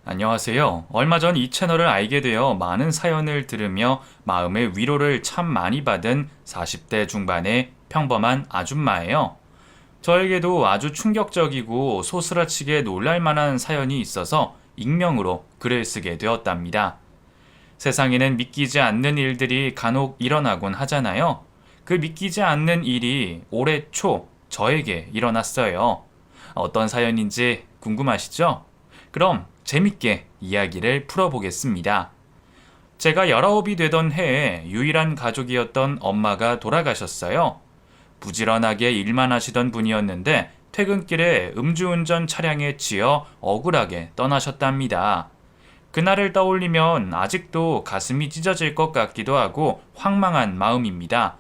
안녕하세요. 얼마 전 이 채널을 알게 되어 많은 사연을 들으며 마음의 위로를 참 많이 받은 40대 중반의 평범한 아줌마예요. 저에게도 아주 충격적이고 소스라치게 놀랄 만한 사연이 있어서 익명으로 글을 쓰게 되었답니다. 세상에는 믿기지 않는 일들이 간혹 일어나곤 하잖아요. 그 믿기지 않는 일이 올해 초 저에게 일어났어요. 어떤 사연인지 궁금하시죠? 그럼 재밌게 이야기를 풀어보겠습니다. 제가 19이 되던 해에 유일한 가족이었던 엄마가 돌아가셨어요. 부지런하게 일만 하시던 분이었는데 퇴근길에 음주운전 차량에 치여 억울하게 떠나셨답니다. 그날을 떠올리면 아직도 가슴이 찢어질 것 같기도 하고 황망한 마음입니다.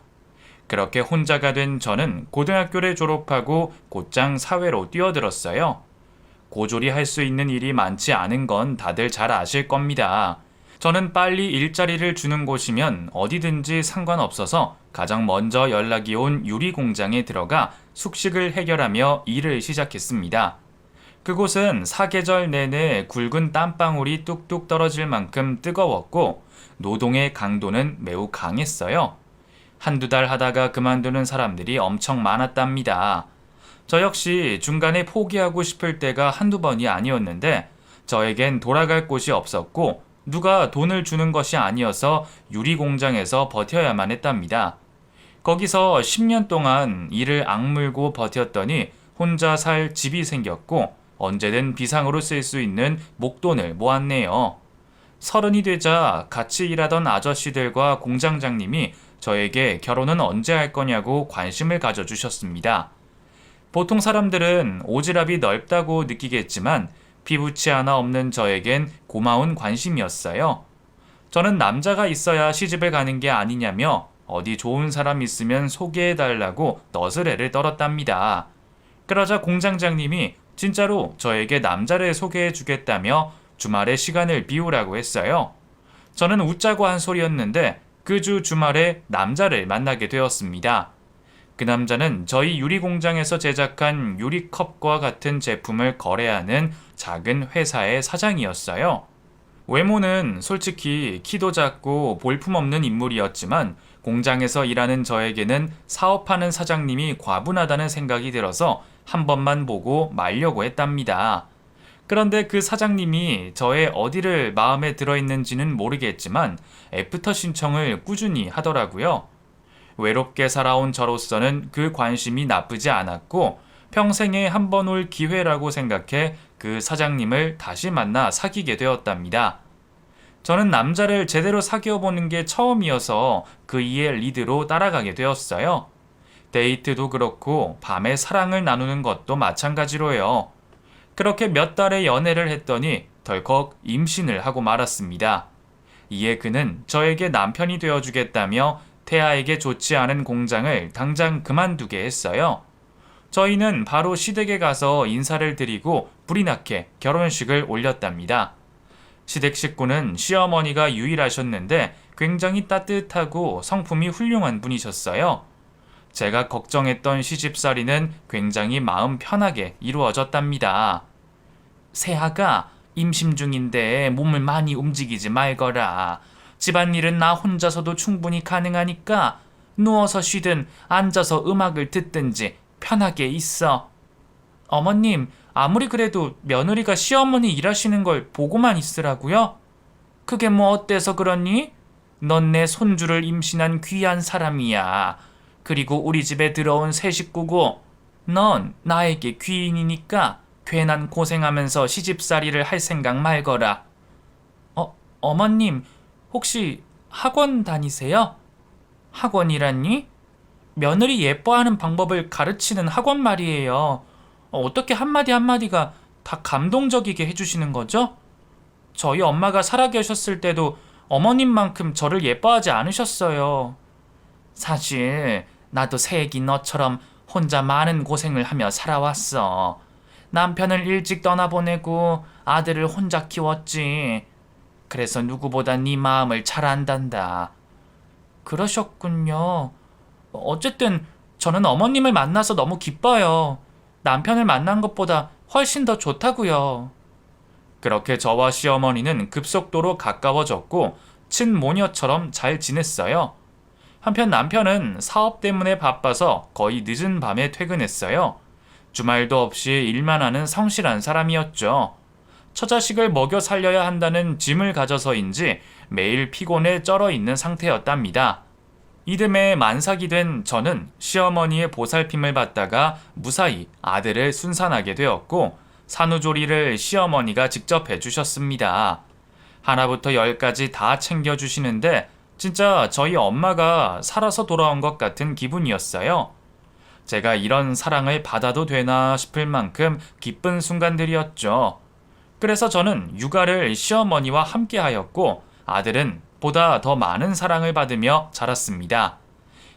그렇게 혼자가 된 저는 고등학교를 졸업하고 곧장 사회로 뛰어들었어요. 고졸이 할 수 있는 일이 많지 않은 건 다들 잘 아실 겁니다. 저는 빨리 일자리를 주는 곳이면 어디든지 상관없어서 가장 먼저 연락이 온 유리 공장에 들어가 숙식을 해결하며 일을 시작했습니다. 그곳은 사계절 내내 굵은 땀방울이 뚝뚝 떨어질 만큼 뜨거웠고 노동의 강도는 매우 강했어요. 한두 달 하다가 그만두는 사람들이 엄청 많았답니다. 저 역시 중간에 포기하고 싶을 때가 한두 번이 아니었는데 저에겐 돌아갈 곳이 없었고 누가 돈을 주는 것이 아니어서 유리공장에서 버텨야만 했답니다. 거기서 10년 동안 이를 악물고 버텼더니 혼자 살 집이 생겼고 언제든 비상으로 쓸 수 있는 목돈을 모았네요. 30이 되자 같이 일하던 아저씨들과 공장장님이 저에게 결혼은 언제 할 거냐고 관심을 가져주셨습니다. 보통 사람들은 오지랖이 넓다고 느끼겠지만 피부치 하나 없는 저에겐 고마운 관심이었어요. 저는 남자가 있어야 시집을 가는 게 아니냐며 어디 좋은 사람 있으면 소개해달라고 너스레를 떨었답니다. 그러자 공장장님이 진짜로 저에게 남자를 소개해주겠다며 주말에 시간을 비우라고 했어요. 저는 웃자고 한 소리였는데 그 주 주말에 남자를 만나게 되었습니다. 그 남자는 저희 유리공장에서 제작한 유리컵과 같은 제품을 거래하는 작은 회사의 사장이었어요. 외모는 솔직히 키도 작고 볼품없는 인물이었지만 공장에서 일하는 저에게는 사업하는 사장님이 과분하다는 생각이 들어서 한 번만 보고 말려고 했답니다. 그런데 그 사장님이 저의 어디를 마음에 들어 있는지는 모르겠지만 애프터 신청을 꾸준히 하더라고요. 외롭게 살아온 저로서는 그 관심이 나쁘지 않았고 평생에 한 번 올 기회라고 생각해 그 사장님을 다시 만나 사귀게 되었답니다. 저는 남자를 제대로 사귀어 보는 게 처음이어서 그이의 리드로 따라가게 되었어요. 데이트도 그렇고 밤에 사랑을 나누는 것도 마찬가지로요. 그렇게 몇 달의 연애를 했더니 덜컥 임신을 하고 말았습니다. 이에 그는 저에게 남편이 되어주겠다며 태아에게 좋지 않은 공장을 당장 그만두게 했어요. 저희는 바로 시댁에 가서 인사를 드리고 불이 나게 결혼식을 올렸답니다. 시댁 식구는 시어머니가 유일하셨는데 굉장히 따뜻하고 성품이 훌륭한 분이셨어요. 제가 걱정했던 시집살이는 굉장히 마음 편하게 이루어졌답니다. 새아가 임신 중인데 몸을 많이 움직이지 말거라. 집안일은 나 혼자서도 충분히 가능하니까 누워서 쉬든 앉아서 음악을 듣든지 편하게 있어. 어머님, 아무리 그래도 며느리가 시어머니 일하시는 걸 보고만 있으라고요? 그게 뭐 어때서 그러니? 넌 내 손주를 임신한 귀한 사람이야. 그리고 우리 집에 들어온 새 식구고 넌 나에게 귀인이니까 괜한 고생하면서 시집살이를 할 생각 말거라. 어머님, 혹시 학원 다니세요? 학원이라니? 며느리 예뻐하는 방법을 가르치는 학원 말이에요. 어떻게 한마디 한마디가 다 감동적이게 해주시는 거죠? 저희 엄마가 살아계셨을 때도 어머님만큼 저를 예뻐하지 않으셨어요. 사실 나도 새애기 너처럼 혼자 많은 고생을 하며 살아왔어. 남편을 일찍 떠나보내고 아들을 혼자 키웠지. 그래서 누구보다 네 마음을 잘 안단다. 그러셨군요. 어쨌든 저는 어머님을 만나서 너무 기뻐요. 남편을 만난 것보다 훨씬 더 좋다고요. 그렇게 저와 시어머니는 급속도로 가까워졌고 친모녀처럼 잘 지냈어요. 한편 남편은 사업 때문에 바빠서 거의 늦은 밤에 퇴근했어요. 주말도 없이 일만 하는 성실한 사람이었죠. 처자식을 먹여 살려야 한다는 짐을 가져서인지 매일 피곤에 쩔어 있는 상태였답니다. 이듬해 만삭이 된 저는 시어머니의 보살핌을 받다가 무사히 아들을 순산하게 되었고 산후조리를 시어머니가 직접 해주셨습니다. 하나부터 열까지 다 챙겨주시는데 진짜 저희 엄마가 살아서 돌아온 것 같은 기분이었어요. 제가 이런 사랑을 받아도 되나 싶을 만큼 기쁜 순간들이었죠. 그래서 저는 육아를 시어머니와 함께 하였고 아들은 보다 더 많은 사랑을 받으며 자랐습니다.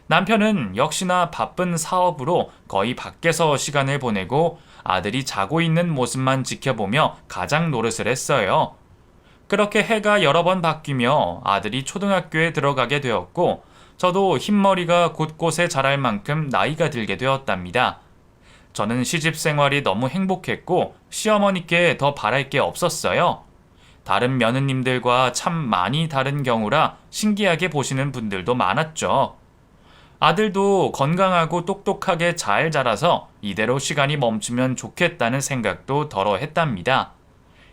남편은 역시나 바쁜 사업으로 거의 밖에서 시간을 보내고 아들이 자고 있는 모습만 지켜보며 가장 노릇을 했어요. 그렇게 해가 여러 번 바뀌며 아들이 초등학교에 들어가게 되었고 저도 흰머리가 곳곳에 자랄 만큼 나이가 들게 되었답니다. 저는 시집 생활이 너무 행복했고 시어머니께 더 바랄 게 없었어요. 다른 며느님들과 참 많이 다른 경우라 신기하게 보시는 분들도 많았죠. 아들도 건강하고 똑똑하게 잘 자라서 이대로 시간이 멈추면 좋겠다는 생각도 덜어 했답니다.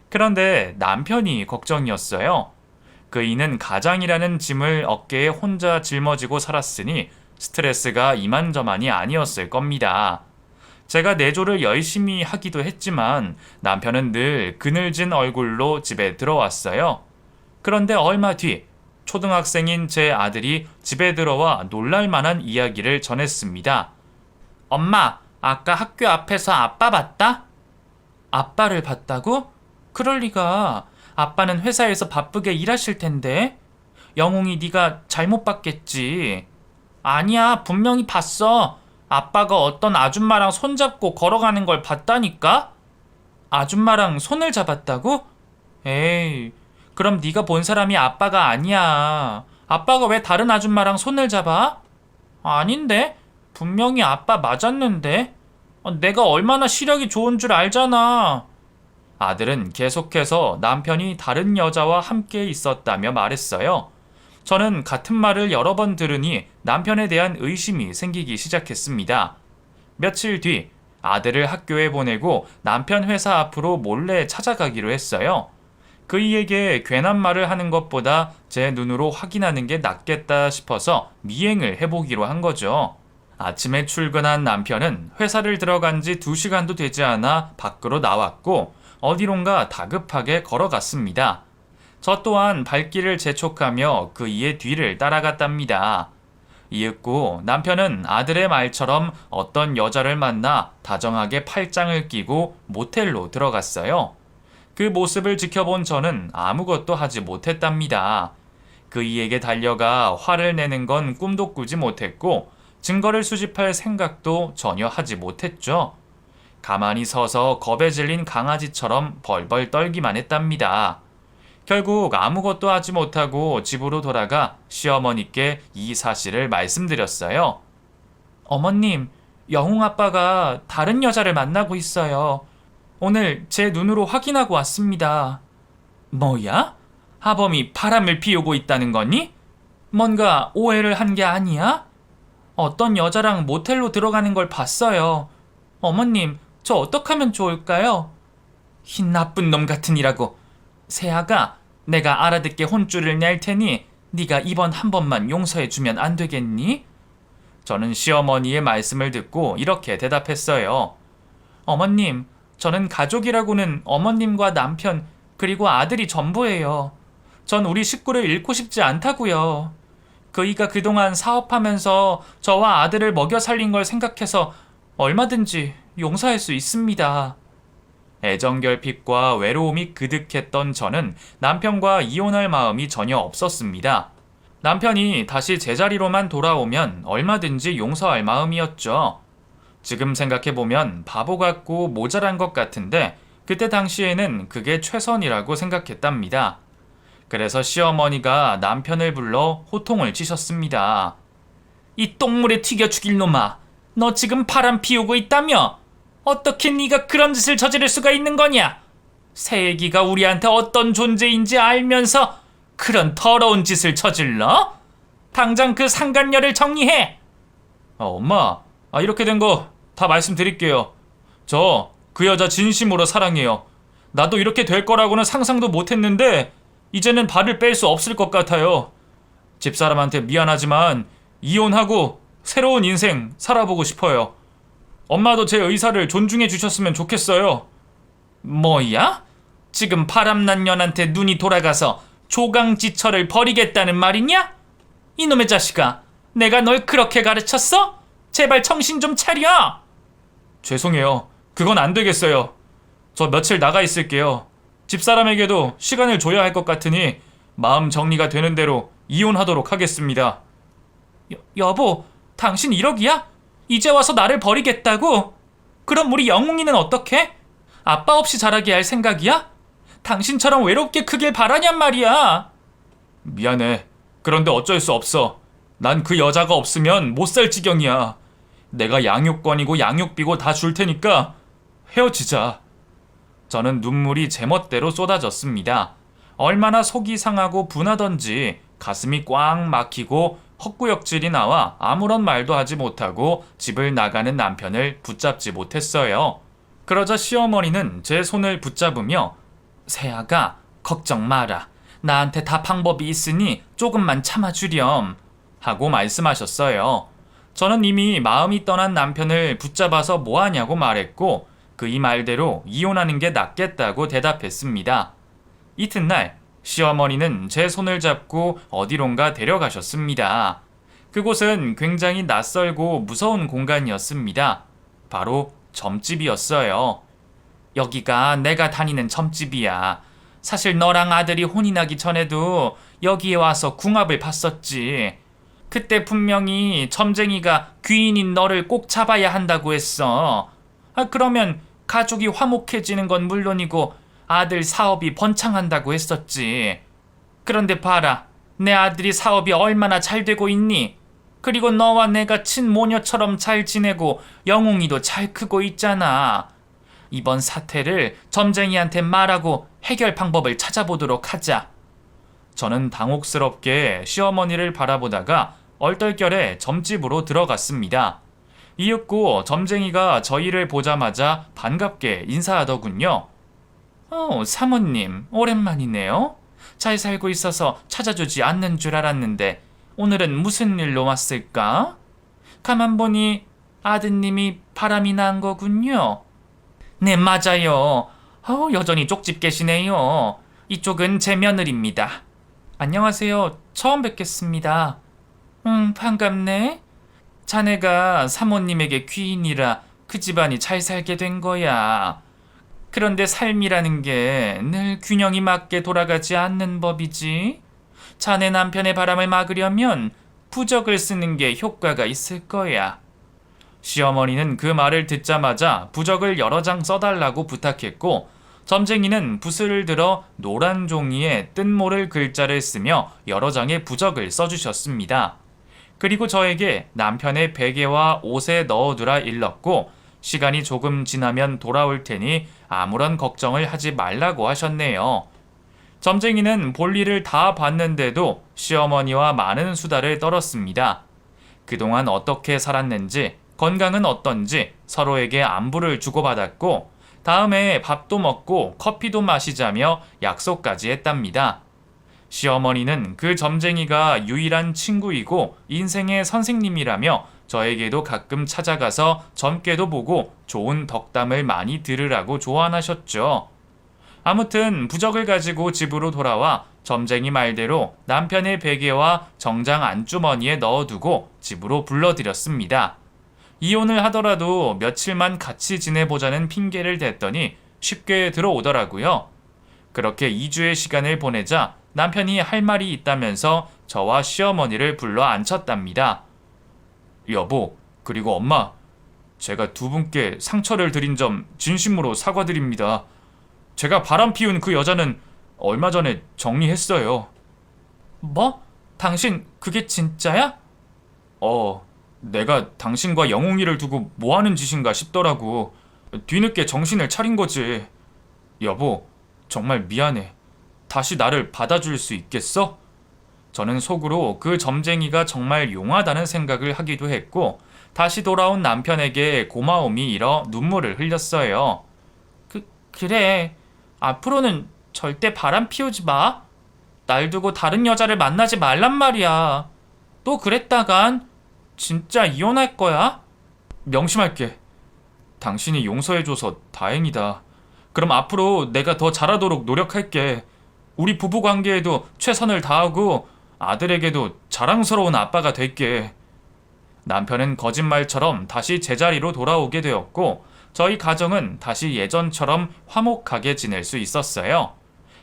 그런데 남편이 걱정이었어요. 그이는 가장이라는 짐을 어깨에 혼자 짊어지고 살았으니 스트레스가 이만저만이 아니었을 겁니다. 제가 내조를 열심히 하기도 했지만 남편은 늘 그늘진 얼굴로 집에 들어왔어요. 그런데 얼마 뒤 초등학생인 제 아들이 집에 들어와 놀랄만한 이야기를 전했습니다. 엄마, 아까 학교 앞에서 아빠 봤다? 아빠를 봤다고? 그럴 리가. 아빠는 회사에서 바쁘게 일하실 텐데. 영웅이 네가 잘못 봤겠지. 아니야, 분명히 봤어. 아빠가 어떤 아줌마랑 손잡고 걸어가는 걸 봤다니까? 아줌마랑 손을 잡았다고? 에이, 그럼 네가 본 사람이 아빠가 아니야. 아빠가 왜 다른 아줌마랑 손을 잡아? 아닌데? 분명히 아빠 맞았는데? 내가 얼마나 시력이 좋은 줄 알잖아. 아들은 계속해서 남편이 다른 여자와 함께 있었다며 말했어요. 저는 같은 말을 여러 번 들으니 남편에 대한 의심이 생기기 시작했습니다. 며칠 뒤 아들을 학교에 보내고 남편 회사 앞으로 몰래 찾아가기로 했어요. 그이에게 괜한 말을 하는 것보다 제 눈으로 확인하는 게 낫겠다 싶어서 미행을 해보기로 한 거죠. 아침에 출근한 남편은 회사를 들어간 지 2시간도 되지 않아 밖으로 나왔고 어디론가 다급하게 걸어갔습니다. 저 또한 발길을 재촉하며 그이의 뒤를 따라갔답니다. 이윽고 남편은 아들의 말처럼 어떤 여자를 만나 다정하게 팔짱을 끼고 모텔로 들어갔어요. 그 모습을 지켜본 저는 아무것도 하지 못했답니다. 그이에게 달려가 화를 내는 건 꿈도 꾸지 못했고 증거를 수집할 생각도 전혀 하지 못했죠. 가만히 서서 겁에 질린 강아지처럼 벌벌 떨기만 했답니다. 결국 아무것도 하지 못하고 집으로 돌아가 시어머니께 이 사실을 말씀드렸어요. 어머님, 영웅 아빠가 다른 여자를 만나고 있어요. 오늘 제 눈으로 확인하고 왔습니다. 뭐야? 하범이 바람을 피우고 있다는 거니? 뭔가 오해를 한 게 아니야? 어떤 여자랑 모텔로 들어가는 걸 봤어요. 어머님, 저 어떡하면 좋을까요? 흰 나쁜 놈 같으니라고. 세아가, 내가 알아듣게 혼쭐을 낼 테니 네가 이번 한 번만 용서해주면 안 되겠니? 저는 시어머니의 말씀을 듣고 이렇게 대답했어요. 어머님, 저는 가족이라고는 어머님과 남편 그리고 아들이 전부예요. 전 우리 식구를 잃고 싶지 않다고요. 그이가 그동안 사업하면서 저와 아들을 먹여 살린 걸 생각해서 얼마든지 용서할 수 있습니다. 애정결핍과 외로움이 그득했던 저는 남편과 이혼할 마음이 전혀 없었습니다. 남편이 다시 제자리로만 돌아오면 얼마든지 용서할 마음이었죠. 지금 생각해보면 바보 같고 모자란 것 같은데 그때 당시에는 그게 최선이라고 생각했답니다. 그래서 시어머니가 남편을 불러 호통을 치셨습니다. 이 똥물에 튀겨 죽일 놈아, 너 지금 바람 피우고 있다며? 어떻게 네가 그런 짓을 저지를 수가 있는 거냐? 새애기가 우리한테 어떤 존재인지 알면서 그런 더러운 짓을 저질러? 당장 그 상간녀를 정리해! 엄마, 이렇게 된 거 다 말씀드릴게요. 저 그 여자 진심으로 사랑해요. 나도 이렇게 될 거라고는 상상도 못했는데 이제는 발을 뺄 수 없을 것 같아요. 집사람한테 미안하지만 이혼하고 새로운 인생 살아보고 싶어요. 엄마도 제 의사를 존중해 주셨으면 좋겠어요. 뭐야? 지금 바람난 년한테 눈이 돌아가서 조강지처를 버리겠다는 말이냐? 이놈의 자식아, 내가 널 그렇게 가르쳤어? 제발 정신 좀 차려! 죄송해요. 그건 안 되겠어요. 저 며칠 나가 있을게요. 집사람에게도 시간을 줘야 할 것 같으니 마음 정리가 되는 대로 이혼하도록 하겠습니다. 여보, 당신 1억이야? 이제 와서 나를 버리겠다고? 그럼 우리 영웅이는 어떡해? 아빠 없이 자라게 할 생각이야? 당신처럼 외롭게 크길 바라냔 말이야. 미안해. 그런데 어쩔 수 없어. 난 그 여자가 없으면 못 살 지경이야. 내가 양육권이고 양육비고 다 줄 테니까 헤어지자. 저는 눈물이 제멋대로 쏟아졌습니다. 얼마나 속이 상하고 분하던지 가슴이 꽉 막히고 헛구역질이 나와 아무런 말도 하지 못하고 집을 나가는 남편을 붙잡지 못했어요. 그러자 시어머니는 제 손을 붙잡으며 새아가 걱정 마라. 나한테 다 방법이 있으니 조금만 참아주렴 하고 말씀하셨어요. 저는 이미 마음이 떠난 남편을 붙잡아서 뭐하냐고 말했고 그이 말대로 이혼하는 게 낫겠다고 대답했습니다. 이튿날 시어머니는 제 손을 잡고 어디론가 데려가셨습니다. 그곳은 굉장히 낯설고 무서운 공간이었습니다. 바로 점집이었어요. 여기가 내가 다니는 점집이야. 사실 너랑 아들이 혼이 나기 전에도 여기에 와서 궁합을 봤었지. 그때 분명히 점쟁이가 귀인인 너를 꼭 잡아야 한다고 했어. 그러면 가족이 화목해지는 건 물론이고 아들 사업이 번창한다고 했었지. 그런데 봐라. 내 아들이 사업이 얼마나 잘 되고 있니? 그리고 너와 내가 친모녀처럼 잘 지내고 영웅이도 잘 크고 있잖아. 이번 사태를 점쟁이한테 말하고 해결 방법을 찾아보도록 하자. 저는 당혹스럽게 시어머니를 바라보다가 얼떨결에 점집으로 들어갔습니다. 이윽고 점쟁이가 저희를 보자마자 반갑게 인사하더군요. 사모님, 오랜만이네요. 잘 살고 있어서 찾아주지 않는 줄 알았는데 오늘은 무슨 일로 왔을까? 가만 보니 아드님이 바람이 난 거군요. 네, 맞아요. 여전히 쪽집 계시네요. 이쪽은 제 며느리입니다. 안녕하세요. 처음 뵙겠습니다. 반갑네. 자네가 사모님에게 귀인이라 그 집안이 잘 살게 된 거야. 그런데 삶이라는 게 늘 균형이 맞게 돌아가지 않는 법이지. 자네 남편의 바람을 막으려면 부적을 쓰는 게 효과가 있을 거야. 시어머니는 그 말을 듣자마자 부적을 여러 장 써달라고 부탁했고 점쟁이는 붓을 들어 노란 종이에 뜻모를 글자를 쓰며 여러 장의 부적을 써주셨습니다. 그리고 저에게 남편의 베개와 옷에 넣어두라 일렀고 시간이 조금 지나면 돌아올 테니 아무런 걱정을 하지 말라고 하셨네요. 점쟁이는 볼일을 다 봤는데도 시어머니와 많은 수다를 떨었습니다. 그동안 어떻게 살았는지, 건강은 어떤지 서로에게 안부를 주고받았고 다음에 밥도 먹고 커피도 마시자며 약속까지 했답니다. 시어머니는 그 점쟁이가 유일한 친구이고 인생의 선생님이라며 저에게도 가끔 찾아가서 점괘도 보고 좋은 덕담을 많이 들으라고 조언하셨죠. 아무튼 부적을 가지고 집으로 돌아와 점쟁이 말대로 남편의 베개와 정장 안주머니에 넣어두고 집으로 불러들였습니다. 이혼을 하더라도 며칠만 같이 지내보자는 핑계를 댔더니 쉽게 들어오더라고요. 그렇게 2주의 시간을 보내자 남편이 할 말이 있다면서 저와 시어머니를 불러 앉혔답니다. 여보, 그리고 엄마, 제가 두 분께 상처를 드린 점 진심으로 사과드립니다. 제가 바람 피운 그 여자는 얼마 전에 정리했어요. 뭐? 당신 그게 진짜야? 내가 당신과 영웅이를 두고 뭐하는 짓인가 싶더라고. 뒤늦게 정신을 차린 거지. 여보, 정말 미안해. 다시 나를 받아줄 수 있겠어? 저는 속으로 그 점쟁이가 정말 용하다는 생각을 하기도 했고, 다시 돌아온 남편에게 고마움이 일어 눈물을 흘렸어요. 그래. 앞으로는 절대 바람 피우지 마. 날 두고 다른 여자를 만나지 말란 말이야. 또 그랬다간 진짜 이혼할 거야? 명심할게. 당신이 용서해줘서 다행이다. 그럼 앞으로 내가 더 잘하도록 노력할게. 우리 부부 관계에도 최선을 다하고 아들에게도 자랑스러운 아빠가 될게. 남편은 거짓말처럼 다시 제자리로 돌아오게 되었고, 저희 가정은 다시 예전처럼 화목하게 지낼 수 있었어요.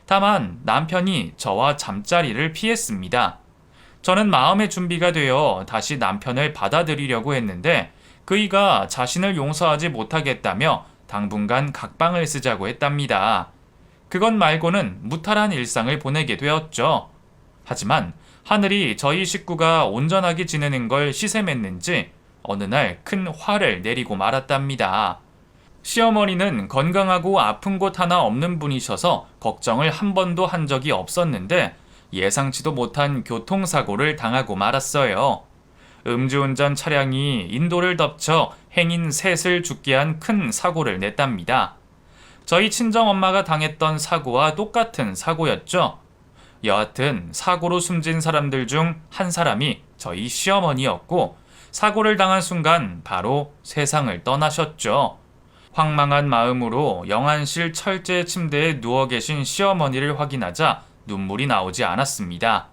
다만 남편이 저와 잠자리를 피했습니다. 저는 마음의 준비가 되어 다시 남편을 받아들이려고 했는데, 그이가 자신을 용서하지 못하겠다며 당분간 각방을 쓰자고 했답니다. 그것 말고는 무탈한 일상을 보내게 되었죠. 하지만 하늘이 저희 식구가 온전하게 지내는 걸 시샘했는지 어느 날 큰 화를 내리고 말았답니다. 시어머니는 건강하고 아픈 곳 하나 없는 분이셔서 걱정을 한 번도 한 적이 없었는데, 예상치도 못한 교통사고를 당하고 말았어요. 음주운전 차량이 인도를 덮쳐 행인 셋을 죽게 한 큰 사고를 냈답니다. 저희 친정엄마가 당했던 사고와 똑같은 사고였죠. 여하튼 사고로 숨진 사람들 중 한 사람이 저희 시어머니였고, 사고를 당한 순간 바로 세상을 떠나셨죠. 황망한 마음으로 영안실 철제 침대에 누워 계신 시어머니를 확인하자 눈물이 나오지 않았습니다.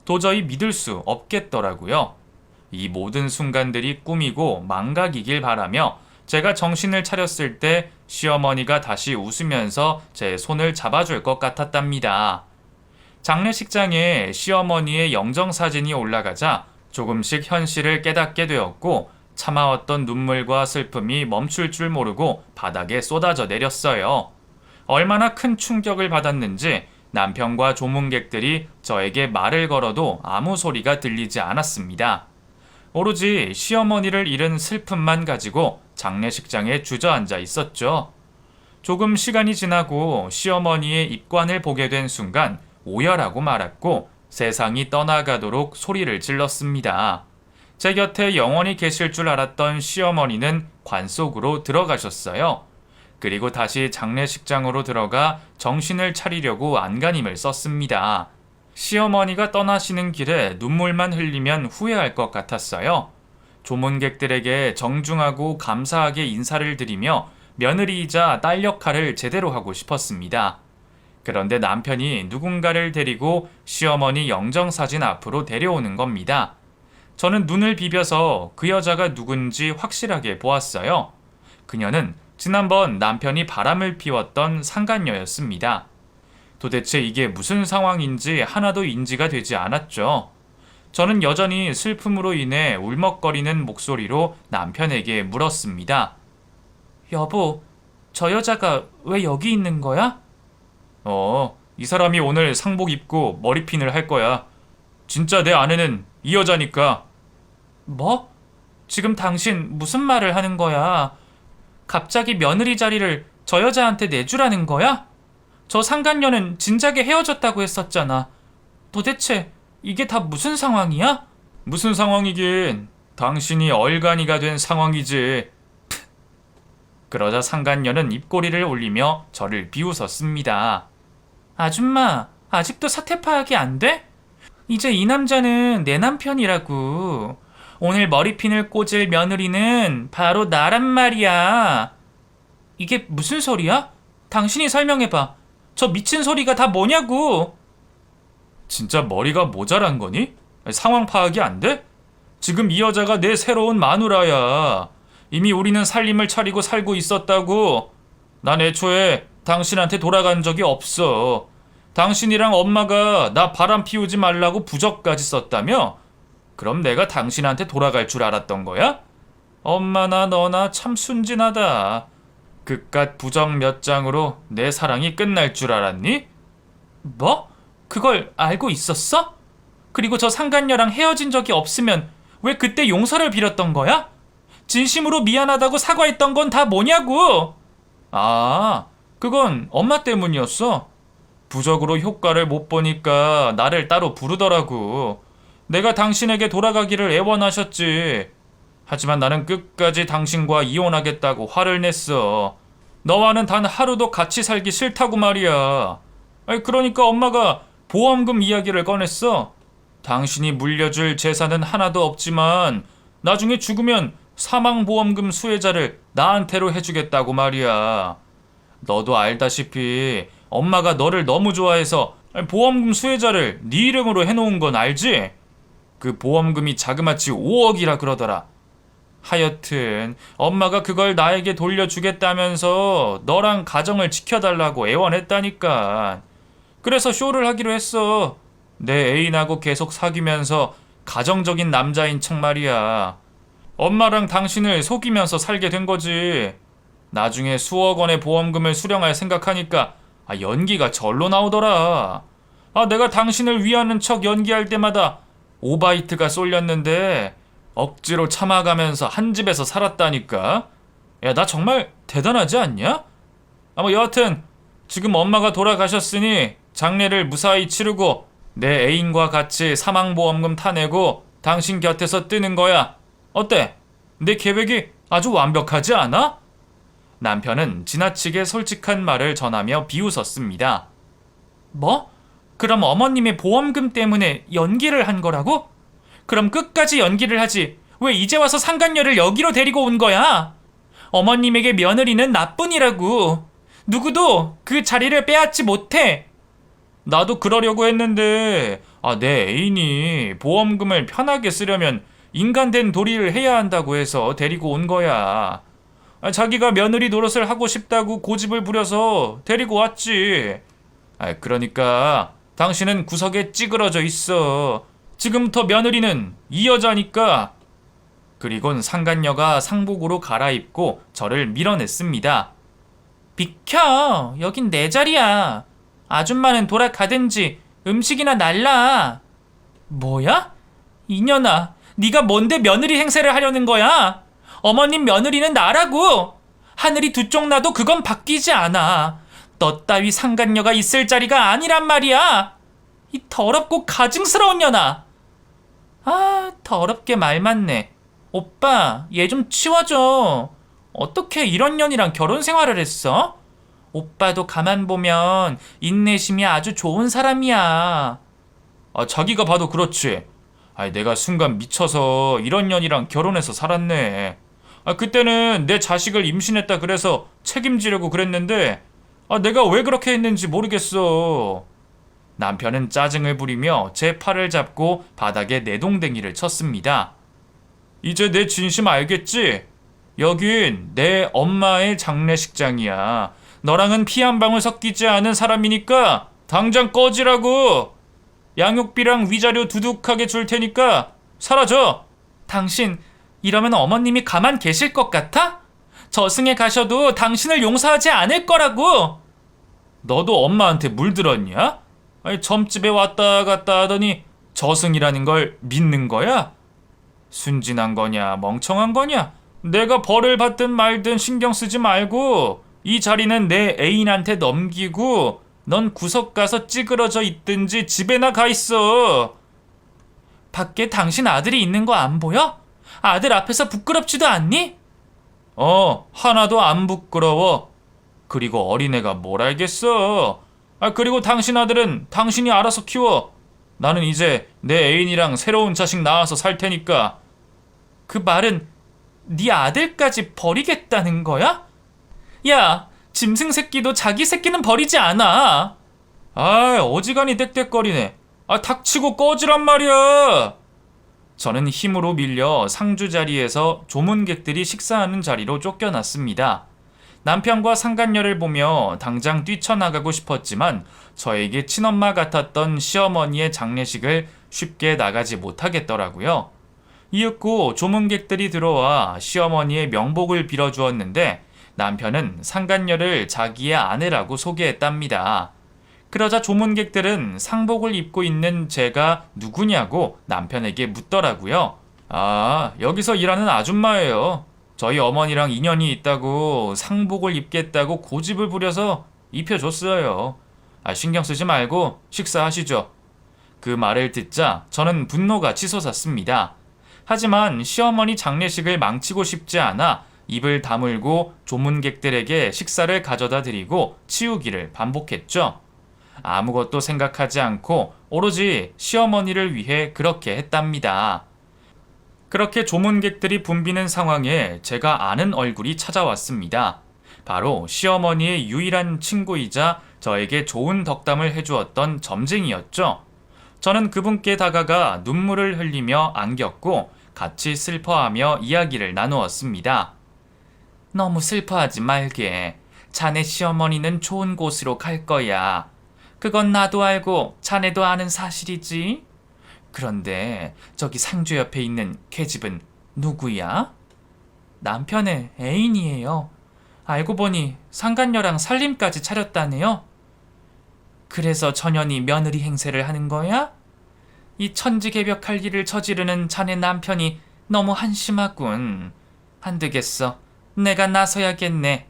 도저히 믿을 수 없겠더라고요. 이 모든 순간들이 꿈이고 망각이길 바라며 제가 정신을 차렸을 때 시어머니가 다시 웃으면서 제 손을 잡아줄 것 같았답니다. 장례식장에 시어머니의 영정사진이 올라가자 조금씩 현실을 깨닫게 되었고, 참아왔던 눈물과 슬픔이 멈출 줄 모르고 바닥에 쏟아져 내렸어요. 얼마나 큰 충격을 받았는지 남편과 조문객들이 저에게 말을 걸어도 아무 소리가 들리지 않았습니다. 오로지 시어머니를 잃은 슬픔만 가지고 장례식장에 주저앉아 있었죠. 조금 시간이 지나고 시어머니의 입관을 보게 된 순간 오열하고 말았고, 세상이 떠나가도록 소리를 질렀습니다. 제 곁에 영원히 계실 줄 알았던 시어머니는 관 속으로 들어가셨어요. 그리고 다시 장례식장으로 들어가 정신을 차리려고 안간힘을 썼습니다. 시어머니가 떠나시는 길에 눈물만 흘리면 후회할 것 같았어요. 조문객들에게 정중하고 감사하게 인사를 드리며 며느리이자 딸 역할을 제대로 하고 싶었습니다. 그런데 남편이 누군가를 데리고 시어머니 영정사진 앞으로 데려오는 겁니다. 저는 눈을 비벼서 그 여자가 누군지 확실하게 보았어요. 그녀는 지난번 남편이 바람을 피웠던 상간녀였습니다. 도대체 이게 무슨 상황인지 하나도 인지가 되지 않았죠. 저는 여전히 슬픔으로 인해 울먹거리는 목소리로 남편에게 물었습니다. 여보, 저 여자가 왜 여기 있는 거야? 이 사람이 오늘 상복 입고 머리핀을 할 거야. 진짜 내 아내는 이 여자니까. 뭐? 지금 당신 무슨 말을 하는 거야? 갑자기 며느리 자리를 저 여자한테 내주라는 거야? 저 상간녀는 진작에 헤어졌다고 했었잖아. 도대체 이게 다 무슨 상황이야? 무슨 상황이긴. 당신이 얼간이가 된 상황이지. 그러자 상간녀는 입꼬리를 올리며 저를 비웃었습니다. 아줌마, 아직도 사태 파악이 안 돼? 이제 이 남자는 내 남편이라고. 오늘 머리핀을 꽂을 며느리는 바로 나란 말이야. 이게 무슨 소리야? 당신이 설명해봐. 저 미친 소리가 다 뭐냐고. 진짜 머리가 모자란 거니? 상황 파악이 안 돼? 지금 이 여자가 내 새로운 마누라야. 이미 우리는 살림을 차리고 살고 있었다고. 난 애초에 당신한테 돌아간 적이 없어. 당신이랑 엄마가 나 바람 피우지 말라고 부적까지 썼다며? 그럼 내가 당신한테 돌아갈 줄 알았던 거야? 엄마나 너나 참 순진하다. 그깟 부적 몇 장으로 내 사랑이 끝날 줄 알았니? 뭐? 그걸 알고 있었어? 그리고 저 상간녀랑 헤어진 적이 없으면 왜 그때 용서를 빌었던 거야? 진심으로 미안하다고 사과했던 건 다 뭐냐고? 아, 그건 엄마 때문이었어. 부적으로 효과를 못 보니까 나를 따로 부르더라고. 내가 당신에게 돌아가기를 애원하셨지. 하지만 나는 끝까지 당신과 이혼하겠다고 화를 냈어. 너와는 단 하루도 같이 살기 싫다고 말이야. 아니, 그러니까 엄마가 보험금 이야기를 꺼냈어. 당신이 물려줄 재산은 하나도 없지만 나중에 죽으면 사망보험금 수혜자를 나한테로 해주겠다고 말이야. 너도 알다시피 엄마가 너를 너무 좋아해서 보험금 수혜자를 네 이름으로 해놓은 건 알지? 그 보험금이 자그마치 5억이라 그러더라. 하여튼 엄마가 그걸 나에게 돌려주겠다면서 너랑 가정을 지켜달라고 애원했다니까. 그래서 쇼를 하기로 했어. 내 애인하고 계속 사귀면서 가정적인 남자인 척 말이야. 엄마랑 당신을 속이면서 살게 된 거지. 나중에 수억 원의 보험금을 수령할 생각하니까 연기가 절로 나오더라. 내가 당신을 위하는 척 연기할 때마다 오바이트가 쏠렸는데 억지로 참아가면서 한 집에서 살았다니까. 야, 나 정말 대단하지 않냐? 뭐 여하튼 지금 엄마가 돌아가셨으니 장례를 무사히 치르고 내 애인과 같이 사망보험금 타내고 당신 곁에서 뜨는 거야. 어때? 내 계획이 아주 완벽하지 않아? 남편은 지나치게 솔직한 말을 전하며 비웃었습니다. 뭐? 그럼 어머님의 보험금 때문에 연기를 한 거라고? 그럼 끝까지 연기를 하지. 왜 이제 와서 상간녀를 여기로 데리고 온 거야? 어머님에게 며느리는 나뿐이라고. 누구도 그 자리를 빼앗지 못해. 나도 그러려고 했는데 내 애인이 보험금을 편하게 쓰려면 인간된 도리를 해야 한다고 해서 데리고 온 거야. 자기가 며느리 노릇을 하고 싶다고 고집을 부려서 데리고 왔지. 그러니까 당신은 구석에 찌그러져 있어. 지금부터 며느리는 이 여자니까. 그리곤 상간녀가 상복으로 갈아입고 저를 밀어냈습니다. 비켜! 여긴 내 자리야. 아줌마는 돌아가든지 음식이나 날라. 뭐야? 이년아, 네가 뭔데 며느리 행세를 하려는 거야? 어머님 며느리는 나라고. 하늘이 두 쪽 나도 그건 바뀌지 않아. 너 따위 상간녀가 있을 자리가 아니란 말이야. 이 더럽고 가증스러운 년아. 더럽게 말 많네. 오빠, 얘 좀 치워줘. 어떻게 이런 년이랑 결혼 생활을 했어? 오빠도 가만 보면 인내심이 아주 좋은 사람이야. 자기가 봐도 그렇지. 내가 순간 미쳐서 이런 년이랑 결혼해서 살았네. 그때는 내 자식을 임신했다 그래서 책임지려고 그랬는데 내가 왜 그렇게 했는지 모르겠어. 남편은 짜증을 부리며 제 팔을 잡고 바닥에 내동댕이를 쳤습니다. 이제 내 진심 알겠지? 여긴 내 엄마의 장례식장이야. 너랑은 피 한 방울 섞이지 않은 사람이니까 당장 꺼지라고. 양육비랑 위자료 두둑하게 줄 테니까 사라져. 당신 이러면 어머님이 가만 계실 것 같아? 저승에 가셔도 당신을 용서하지 않을 거라고. 너도 엄마한테 물들었냐? 점집에 왔다 갔다 하더니 저승이라는 걸 믿는 거야? 순진한 거냐 멍청한 거냐? 내가 벌을 받든 말든 신경 쓰지 말고 이 자리는 내 애인한테 넘기고 넌 구석 가서 찌그러져 있든지 집에나 가 있어. 밖에 당신 아들이 있는 거 안 보여? 아들 앞에서 부끄럽지도 않니? 하나도 안 부끄러워. 그리고 어린애가 뭘 알겠어. 그리고 당신 아들은 당신이 알아서 키워. 나는 이제 내 애인이랑 새로운 자식 낳아서 살 테니까. 그 말은 네 아들까지 버리겠다는 거야? 야, 짐승 새끼도 자기 새끼는 버리지 않아. 어지간히 떽떽거리네. 닥치고 꺼지란 말이야. 저는 힘으로 밀려 상주 자리에서 조문객들이 식사하는 자리로 쫓겨났습니다. 남편과 상간녀를 보며 당장 뛰쳐나가고 싶었지만 저에게 친엄마 같았던 시어머니의 장례식을 쉽게 나가지 못하겠더라고요. 이윽고 조문객들이 들어와 시어머니의 명복을 빌어주었는데 남편은 상간녀를 자기의 아내라고 소개했답니다. 그러자 조문객들은 상복을 입고 있는 제가 누구냐고 남편에게 묻더라고요. 여기서 일하는 아줌마예요. 저희 어머니랑 인연이 있다고 상복을 입겠다고 고집을 부려서 입혀줬어요. 신경 쓰지 말고 식사하시죠. 그 말을 듣자 저는 분노가 치솟았습니다. 하지만 시어머니 장례식을 망치고 싶지 않아 입을 다물고 조문객들에게 식사를 가져다 드리고 치우기를 반복했죠. 아무것도 생각하지 않고 오로지 시어머니를 위해 그렇게 했답니다. 그렇게 조문객들이 붐비는 상황에 제가 아는 얼굴이 찾아왔습니다. 바로 시어머니의 유일한 친구이자 저에게 좋은 덕담을 해주었던 점쟁이였죠. 저는 그분께 다가가 눈물을 흘리며 안겼고 같이 슬퍼하며 이야기를 나누었습니다. 너무 슬퍼하지 말게. 자네 시어머니는 좋은 곳으로 갈 거야. 그건 나도 알고 자네도 아는 사실이지. 그런데 저기 상주 옆에 있는 계집은 누구야? 남편의 애인이에요. 알고 보니 상간녀랑 살림까지 차렸다네요. 그래서 전현이 며느리 행세를 하는 거야? 이 천지개벽할 일을 저지르는 자네 남편이 너무 한심하군. 안 되겠어. 내가 나서야겠네.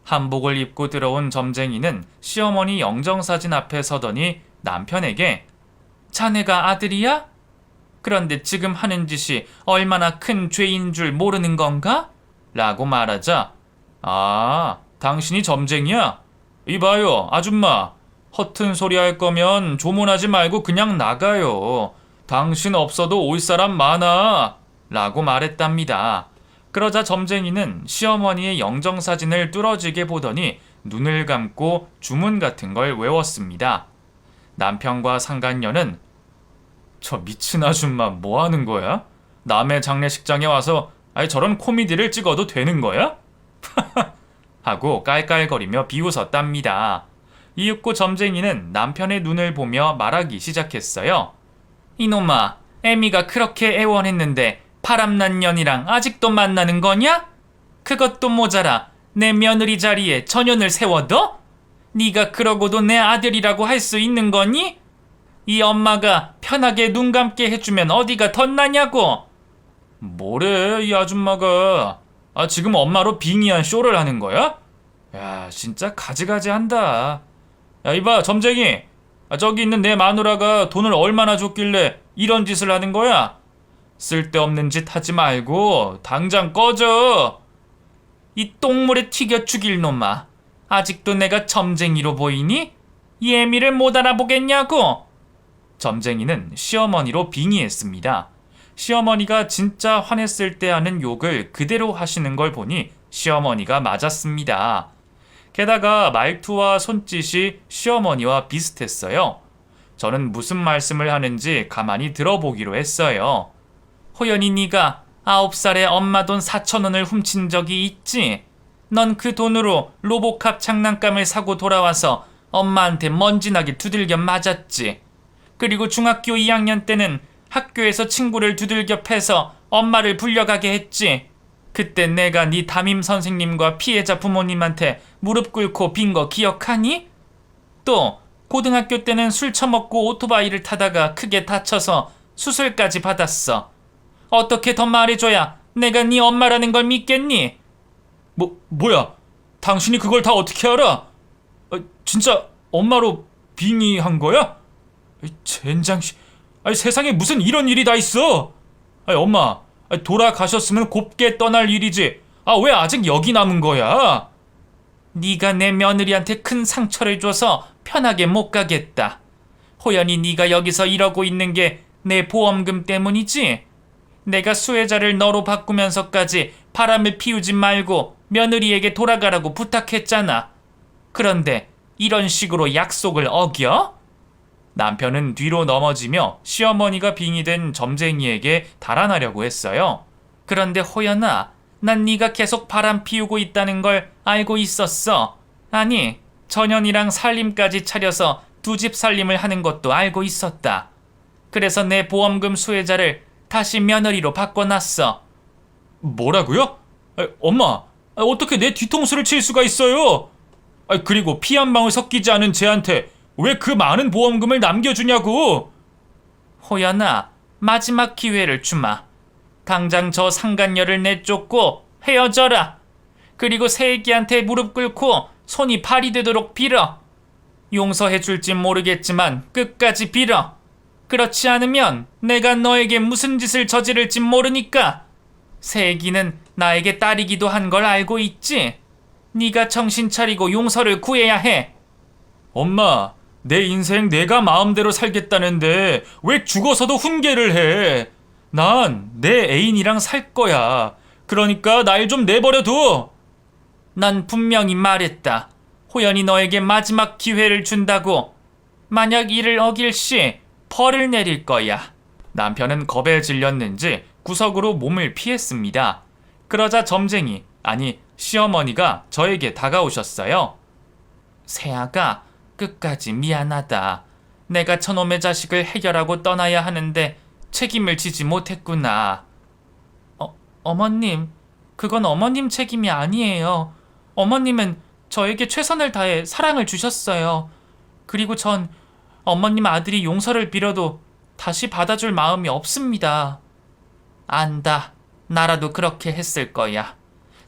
한복을 입고 들어온 점쟁이는 시어머니 영정사진 앞에 서더니 남편에게 자네가 아들이야? 그런데 지금 하는 짓이 얼마나 큰 죄인 줄 모르는 건가? 라고 말하자 당신이 점쟁이야? 이봐요 아줌마, 허튼 소리 할 거면 조문하지 말고 그냥 나가요. 당신 없어도 올 사람 많아 라고 말했답니다. 그러자 점쟁이는 시어머니의 영정사진을 뚫어지게 보더니 눈을 감고 주문 같은 걸 외웠습니다. 남편과 상간녀는 저 미친 아줌마 뭐 하는 거야? 남의 장례식장에 와서 저런 코미디를 찍어도 되는 거야? 하고 깔깔거리며 비웃었답니다. 이윽고 점쟁이는 남편의 눈을 보며 말하기 시작했어요. 이놈아, 애미가 그렇게 애원했는데 바람난 년이랑 아직도 만나는 거냐? 그것도 모자라 내 며느리 자리에 전현을 세워둬? 네가 그러고도 내 아들이라고 할 수 있는 거니? 이 엄마가 편하게 눈 감게 해주면 어디가 덧나냐고? 뭐래 이 아줌마가. 지금 엄마로 빙의한 쇼를 하는 거야? 야 진짜 가지가지 한다. 야 이봐 점쟁이, 저기 있는 내 마누라가 돈을 얼마나 줬길래 이런 짓을 하는 거야? 쓸데없는 짓 하지 말고 당장 꺼져. 이 똥물에 튀겨 죽일 놈아, 아직도 내가 점쟁이로 보이니? 이 애미를 못 알아보겠냐고. 점쟁이는 시어머니로 빙의했습니다. 시어머니가 진짜 화냈을 때 하는 욕을 그대로 하시는 걸 보니 시어머니가 맞았습니다. 게다가 말투와 손짓이 시어머니와 비슷했어요. 저는 무슨 말씀을 하는지 가만히 들어보기로 했어요. 호연이 네가 9살에 엄마 돈 4,000원을 훔친 적이 있지? 넌 그 돈으로 로보캅 장난감을 사고 돌아와서 엄마한테 먼지나게 두들겨 맞았지. 그리고 중학교 2학년 때는 학교에서 친구를 두들겨 패서 엄마를 불려가게 했지. 그때 내가 네 담임 선생님과 피해자 부모님한테 무릎 꿇고 빈 거 기억하니? 또 고등학교 때는 술 처먹고 오토바이를 타다가 크게 다쳐서 수술까지 받았어. 어떻게 더 말해줘야 내가 네 엄마라는 걸 믿겠니? 뭐야? 당신이 그걸 다 어떻게 알아? 진짜 엄마로 빙의한 거야? 젠장씨, 세상에 무슨 이런 일이 다 있어? 엄마, 돌아가셨으면 곱게 떠날 일이지. 왜 아직 여기 남은 거야? 네가 내 며느리한테 큰 상처를 줘서 편하게 못 가겠다. 호연이 네가 여기서 이러고 있는 게 내 보험금 때문이지? 내가 수혜자를 너로 바꾸면서까지 바람을 피우지 말고 며느리에게 돌아가라고 부탁했잖아. 그런데 이런 식으로 약속을 어겨? 남편은 뒤로 넘어지며 시어머니가 빙의된 점쟁이에게 달아나려고 했어요. 그런데 호연아, 난 네가 계속 바람 피우고 있다는 걸 알고 있었어. 아니, 전현이랑 살림까지 차려서 두 집 살림을 하는 것도 알고 있었다. 그래서 내 보험금 수혜자를 다시 며느리로 바꿔놨어. 뭐라고요? 엄마, 어떻게 내 뒤통수를 칠 수가 있어요? 그리고 피 한 방울 섞이지 않은 쟤한테 왜 그 많은 보험금을 남겨주냐고. 호연아, 마지막 기회를 주마. 당장 저 상간녀를 내쫓고 헤어져라. 그리고 새애기한테 무릎 꿇고 손이 발이 되도록 빌어. 용서해 줄진 모르겠지만 끝까지 빌어. 그렇지 않으면 내가 너에게 무슨 짓을 저지를진 모르니까. 새애기는 나에게 딸이기도 한 걸 알고 있지? 네가 정신 차리고 용서를 구해야 해. 엄마, 내 인생 내가 마음대로 살겠다는데 왜 죽어서도 훈계를 해? 난 내 애인이랑 살 거야. 그러니까 날 좀 내버려둬. 난 분명히 말했다. 호연이 너에게 마지막 기회를 준다고. 만약 이를 어길 시 벌을 내릴 거야. 남편은 겁에 질렸는지 구석으로 몸을 피했습니다. 그러자 점쟁이, 아니 시어머니가 저에게 다가오셨어요. 새아가, 끝까지 미안하다. 내가 저놈의 자식을 해결하고 떠나야 하는데 책임을 지지 못했구나. 어머님, 그건 어머님 책임이 아니에요. 어머님은 저에게 최선을 다해 사랑을 주셨어요. 그리고 전 어머님 아들이 용서를 빌어도 다시 받아줄 마음이 없습니다. 안다. 나라도 그렇게 했을 거야.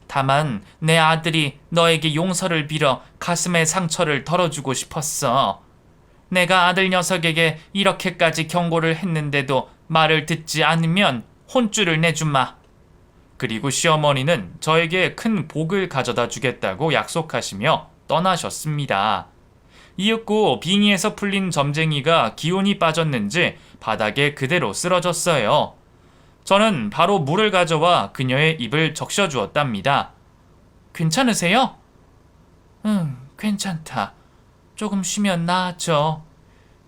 다만 내 아들이 너에게 용서를 빌어 가슴의 상처를 덜어주고 싶었어. 내가 아들 녀석에게 이렇게까지 경고를 했는데도 말을 듣지 않으면 혼쭐을 내주마. 그리고 시어머니는 저에게 큰 복을 가져다 주겠다고 약속하시며 떠나셨습니다. 이윽고 빙의에서 풀린 점쟁이가 기운이 빠졌는지 바닥에 그대로 쓰러졌어요. 저는 바로 물을 가져와 그녀의 입을 적셔주었답니다. 괜찮으세요? 응, 괜찮다. 조금 쉬면 나아져.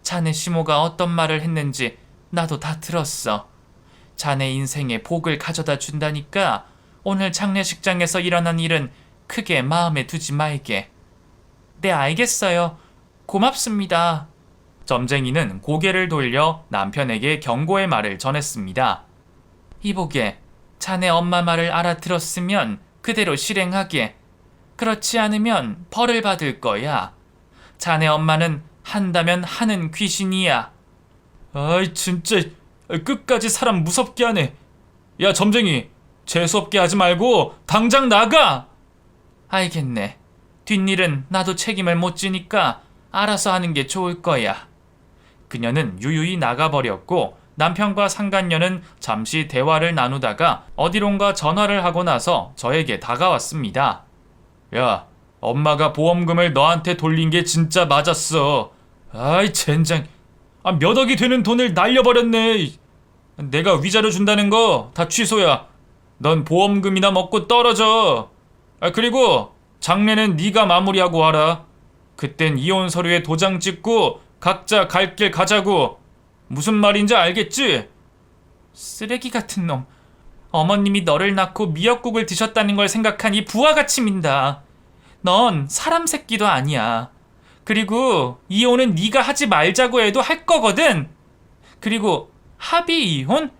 자네 시모가 어떤 말을 했는지 나도 다 들었어. 자네 인생에 복을 가져다 준다니까 오늘 장례식장에서 일어난 일은 크게 마음에 두지 말게. 네, 알겠어요. 고맙습니다. 점쟁이는 고개를 돌려 남편에게 경고의 말을 전했습니다. 이보게, 자네 엄마 말을 알아들었으면 그대로 실행하게. 그렇지 않으면 벌을 받을 거야. 자네 엄마는 한다면 하는 귀신이야. 아이 진짜 끝까지 사람 무섭게 하네. 야 점쟁이, 재수없게 하지 말고 당장 나가. 알겠네. 뒷일은 나도 책임을 못 지니까 알아서 하는 게 좋을 거야. 그녀는 유유히 나가버렸고 남편과 상간녀는 잠시 대화를 나누다가 어디론가 전화를 하고 나서 저에게 다가왔습니다. 야, 엄마가 보험금을 너한테 돌린 게 진짜 맞았어. 아이 젠장, 몇 억이 되는 돈을 날려버렸네. 내가 위자료 준다는 거 다 취소야. 넌 보험금이나 먹고 떨어져. 그리고 장례는 네가 마무리하고 와라. 그땐 이혼 서류에 도장 찍고 각자 갈 길 가자고. 무슨 말인지 알겠지? 쓰레기 같은 놈. 어머님이 너를 낳고 미역국을 드셨다는 걸 생각하니 부하같이 민다. 넌 사람 새끼도 아니야. 그리고 이혼은 네가 하지 말자고 해도 할 거거든. 그리고 합의 이혼?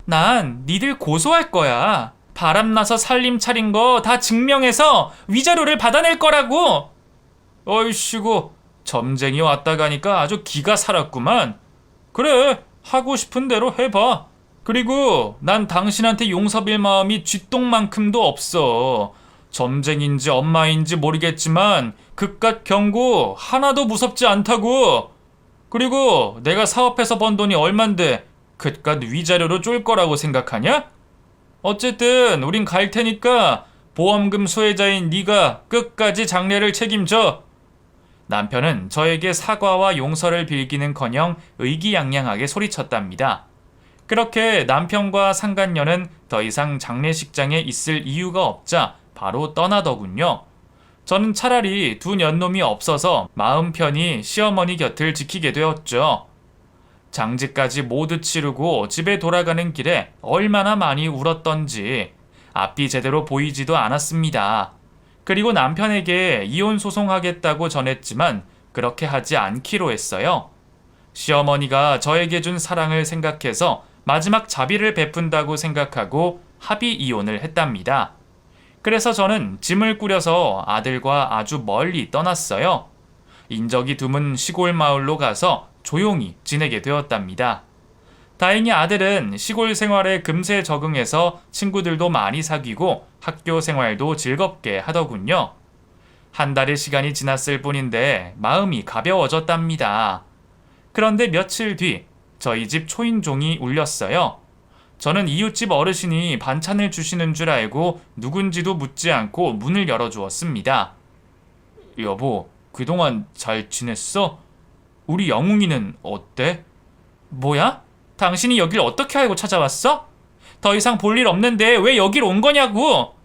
난 니들 고소할 거야. 바람나서 살림 차린 거 다 증명해서 위자료를 받아낼 거라고. 어이씨고, 점쟁이 왔다 가니까 아주 기가 살았구만. 그래, 하고 싶은 대로 해봐. 그리고 난 당신한테 용서빌 마음이 쥐똥만큼도 없어. 점쟁인지 엄마인지 모르겠지만 그깟 경고 하나도 무섭지 않다고. 그리고 내가 사업해서 번 돈이 얼만데 그깟 위자료로 쫄 거라고 생각하냐? 어쨌든 우린 갈 테니까 보험금 수혜자인 네가 끝까지 장례를 책임져. 남편은 저에게 사과와 용서를 빌기는커녕 의기양양하게 소리쳤답니다. 그렇게 남편과 상간녀는 더 이상 장례식장에 있을 이유가 없자 바로 떠나더군요. 저는 차라리 두 년놈이 없어서 마음 편히 시어머니 곁을 지키게 되었죠. 장지까지 모두 치르고 집에 돌아가는 길에 얼마나 많이 울었던지 앞이 제대로 보이지도 않았습니다. 그리고 남편에게 이혼 소송하겠다고 전했지만 그렇게 하지 않기로 했어요. 시어머니가 저에게 준 사랑을 생각해서 마지막 자비를 베푼다고 생각하고 합의 이혼을 했답니다. 그래서 저는 짐을 꾸려서 아들과 아주 멀리 떠났어요. 인적이 드문 시골 마을로 가서 조용히 지내게 되었답니다. 다행히 아들은 시골 생활에 금세 적응해서 친구들도 많이 사귀고 학교 생활도 즐겁게 하더군요. 한 달의 시간이 지났을 뿐인데 마음이 가벼워졌답니다. 그런데 며칠 뒤 저희 집 초인종이 울렸어요. 저는 이웃집 어르신이 반찬을 주시는 줄 알고 누군지도 묻지 않고 문을 열어주었습니다. 여보, 그동안 잘 지냈어? 우리 영웅이는 어때? 뭐야? 당신이 여길 어떻게 알고 찾아왔어? 더 이상 볼 일 없는데 왜 여길 온 거냐고!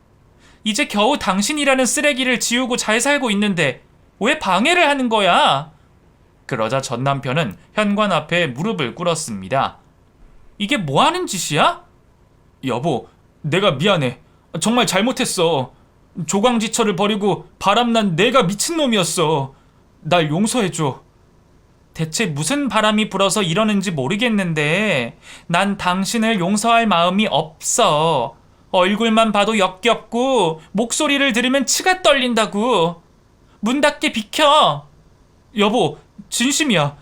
이제 겨우 당신이라는 쓰레기를 지우고 잘 살고 있는데 왜 방해를 하는 거야? 그러자 전 남편은 현관 앞에 무릎을 꿇었습니다. 이게 뭐 하는 짓이야? 여보, 내가 미안해. 정말 잘못했어. 조광지철을 버리고 바람난 내가 미친놈이었어. 날 용서해줘. 대체 무슨 바람이 불어서 이러는지 모르겠는데 난 당신을 용서할 마음이 없어. 얼굴만 봐도 역겹고 목소리를 들으면 치가 떨린다고. 문 닫게 비켜. 여보, 진심이야.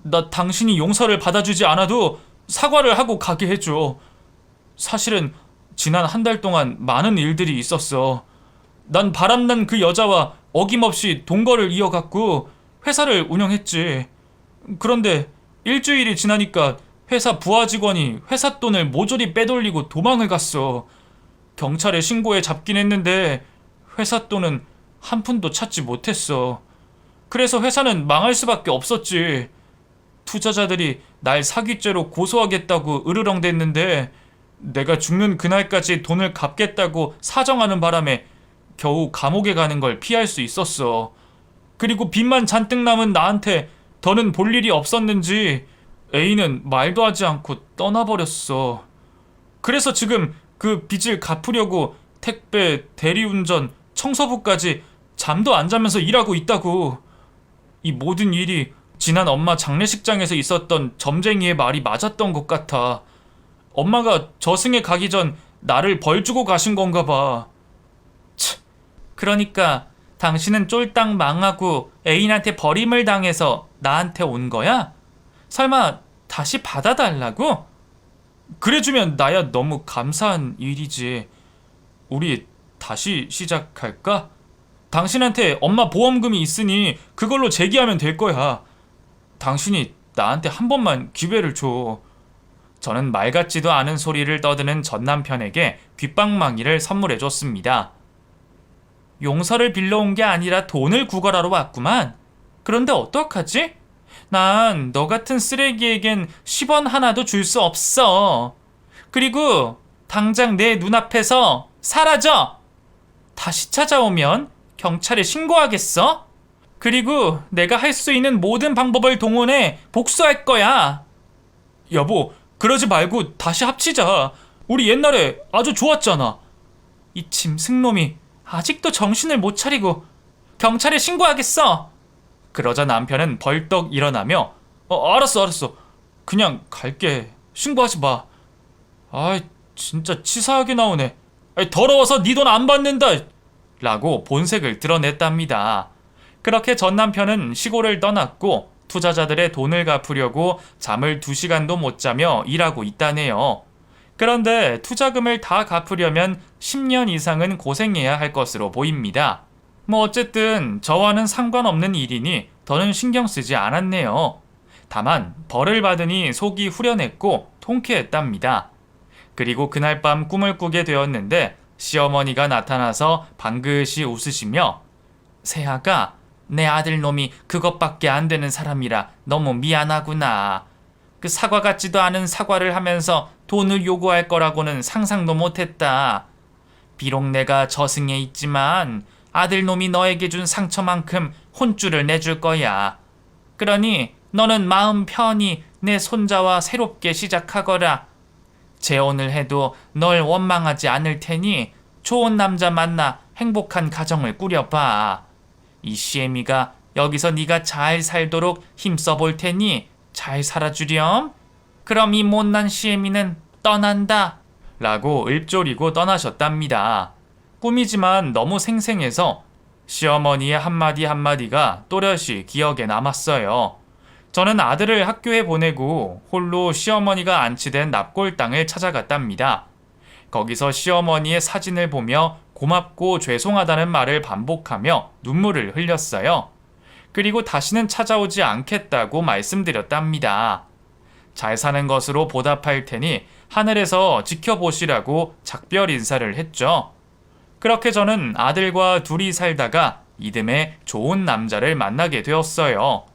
나 당신이 용서를 받아주지 않아도 사과를 하고 가게 해줘. 사실은 지난 한 달 동안 많은 일들이 있었어. 난 바람난 그 여자와 어김없이 동거를 이어갔고 회사를 운영했지. 그런데 일주일이 지나니까 회사 부하 직원이 회사 돈을 모조리 빼돌리고 도망을 갔어. 경찰에 신고해 잡긴 했는데 회사 돈은 한 푼도 찾지 못했어. 그래서 회사는 망할 수밖에 없었지. 투자자들이 날 사기죄로 고소하겠다고 으르렁댔는데 내가 죽는 그날까지 돈을 갚겠다고 사정하는 바람에 겨우 감옥에 가는 걸 피할 수 있었어. 그리고 빚만 잔뜩 남은 나한테 더는 볼 일이 없었는지 A는 말도 하지 않고 떠나버렸어. 그래서 지금 그 빚을 갚으려고 택배, 대리운전, 청소부까지 잠도 안 자면서 일하고 있다고. 이 모든 일이 지난 엄마 장례식장에서 있었던 점쟁이의 말이 맞았던 것 같아. 엄마가 저승에 가기 전 나를 벌 주고 가신 건가 봐. 그러니까 당신은 쫄딱 망하고 애인한테 버림을 당해서 나한테 온 거야? 설마 다시 받아달라고? 그래주면 나야 너무 감사한 일이지. 우리 다시 시작할까? 당신한테 엄마 보험금이 있으니 그걸로 재기하면 될 거야. 당신이 나한테 한 번만 기회를 줘. 저는 말 같지도 않은 소리를 떠드는 전 남편에게 귓방망이를 선물해줬습니다. 용서를 빌려온 게 아니라 돈을 구걸하러 왔구만. 그런데 어떡하지? 난 너 같은 쓰레기에겐 10원 하나도 줄 수 없어. 그리고 당장 내 눈앞에서 사라져. 다시 찾아오면 경찰에 신고하겠어? 그리고 내가 할 수 있는 모든 방법을 동원해 복수할 거야. 여보, 그러지 말고 다시 합치자. 우리 옛날에 아주 좋았잖아. 이 짐승놈이 아직도 정신을 못 차리고. 경찰에 신고하겠어. 그러자 남편은 벌떡 일어나며 알았어. 그냥 갈게. 신고하지 마. 아이, 진짜 치사하게 나오네. 아이, 더러워서 네 돈 안 받는다 라고 본색을 드러냈답니다. 그렇게 전 남편은 시골을 떠났고 투자자들의 돈을 갚으려고 잠을 2시간도 못 자며 일하고 있다네요. 그런데 투자금을 다 갚으려면 10년 이상은 고생해야 할 것으로 보입니다. 뭐 어쨌든 저와는 상관없는 일이니 더는 신경 쓰지 않았네요. 다만 벌을 받으니 속이 후련했고 통쾌했답니다. 그리고 그날 밤 꿈을 꾸게 되었는데 시어머니가 나타나서 방긋이 웃으시며 세아가 내 아들놈이 그것밖에 안 되는 사람이라 너무 미안하구나. 그 사과 같지도 않은 사과를 하면서 돈을 요구할 거라고는 상상도 못했다. 비록 내가 저승에 있지만 아들놈이 너에게 준 상처만큼 혼쭐을 내줄 거야. 그러니 너는 마음 편히 내 손자와 새롭게 시작하거라. 재혼을 해도 널 원망하지 않을 테니 좋은 남자 만나 행복한 가정을 꾸려봐. 이 시애미가 여기서 네가 잘 살도록 힘써 볼 테니 잘 살아주렴. 그럼 이 못난 시애미는 떠난다. 라고 읊조리고 떠나셨답니다. 꿈이지만 너무 생생해서 시어머니의 한마디 한마디가 또렷이 기억에 남았어요. 저는 아들을 학교에 보내고 홀로 시어머니가 안치된 납골당을 찾아갔답니다. 거기서 시어머니의 사진을 보며 고맙고 죄송하다는 말을 반복하며 눈물을 흘렸어요. 그리고 다시는 찾아오지 않겠다고 말씀드렸답니다. 잘 사는 것으로 보답할 테니 하늘에서 지켜보시라고 작별 인사를 했죠. 그렇게 저는 아들과 둘이 살다가 이듬해 좋은 남자를 만나게 되었어요.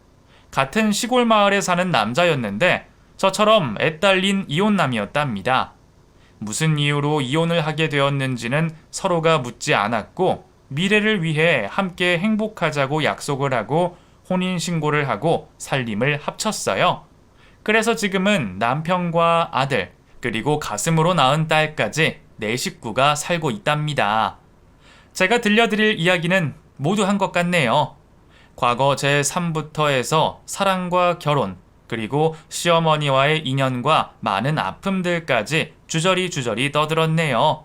같은 시골 마을에 사는 남자였는데 저처럼 애딸린 이혼남이었답니다. 무슨 이유로 이혼을 하게 되었는지는 서로가 묻지 않았고 미래를 위해 함께 행복하자고 약속을 하고 혼인신고를 하고 살림을 합쳤어요. 그래서 지금은 남편과 아들 그리고 가슴으로 낳은 딸까지 네 식구가 살고 있답니다. 제가 들려드릴 이야기는 모두 한 것 같네요. 과거 제3부터 해서 사랑과 결혼 그리고 시어머니와의 인연과 많은 아픔들까지 주저리 떠들었네요.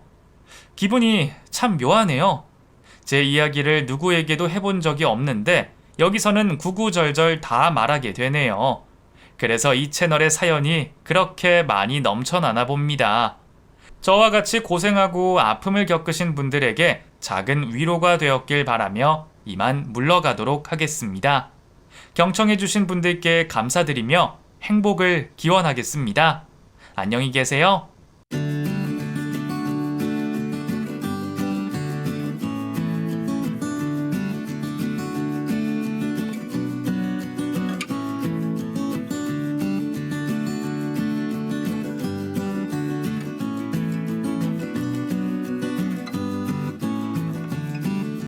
기분이 참 묘하네요. 제 이야기를 누구에게도 해본 적이 없는데 여기서는 구구절절 다 말하게 되네요. 그래서 이 채널의 사연이 그렇게 많이 넘쳐나나 봅니다. 저와 같이 고생하고 아픔을 겪으신 분들에게 작은 위로가 되었길 바라며 이만 물러가도록 하겠습니다. 경청해주신 분들께 감사드리며 행복을 기원하겠습니다. 안녕히 계세요.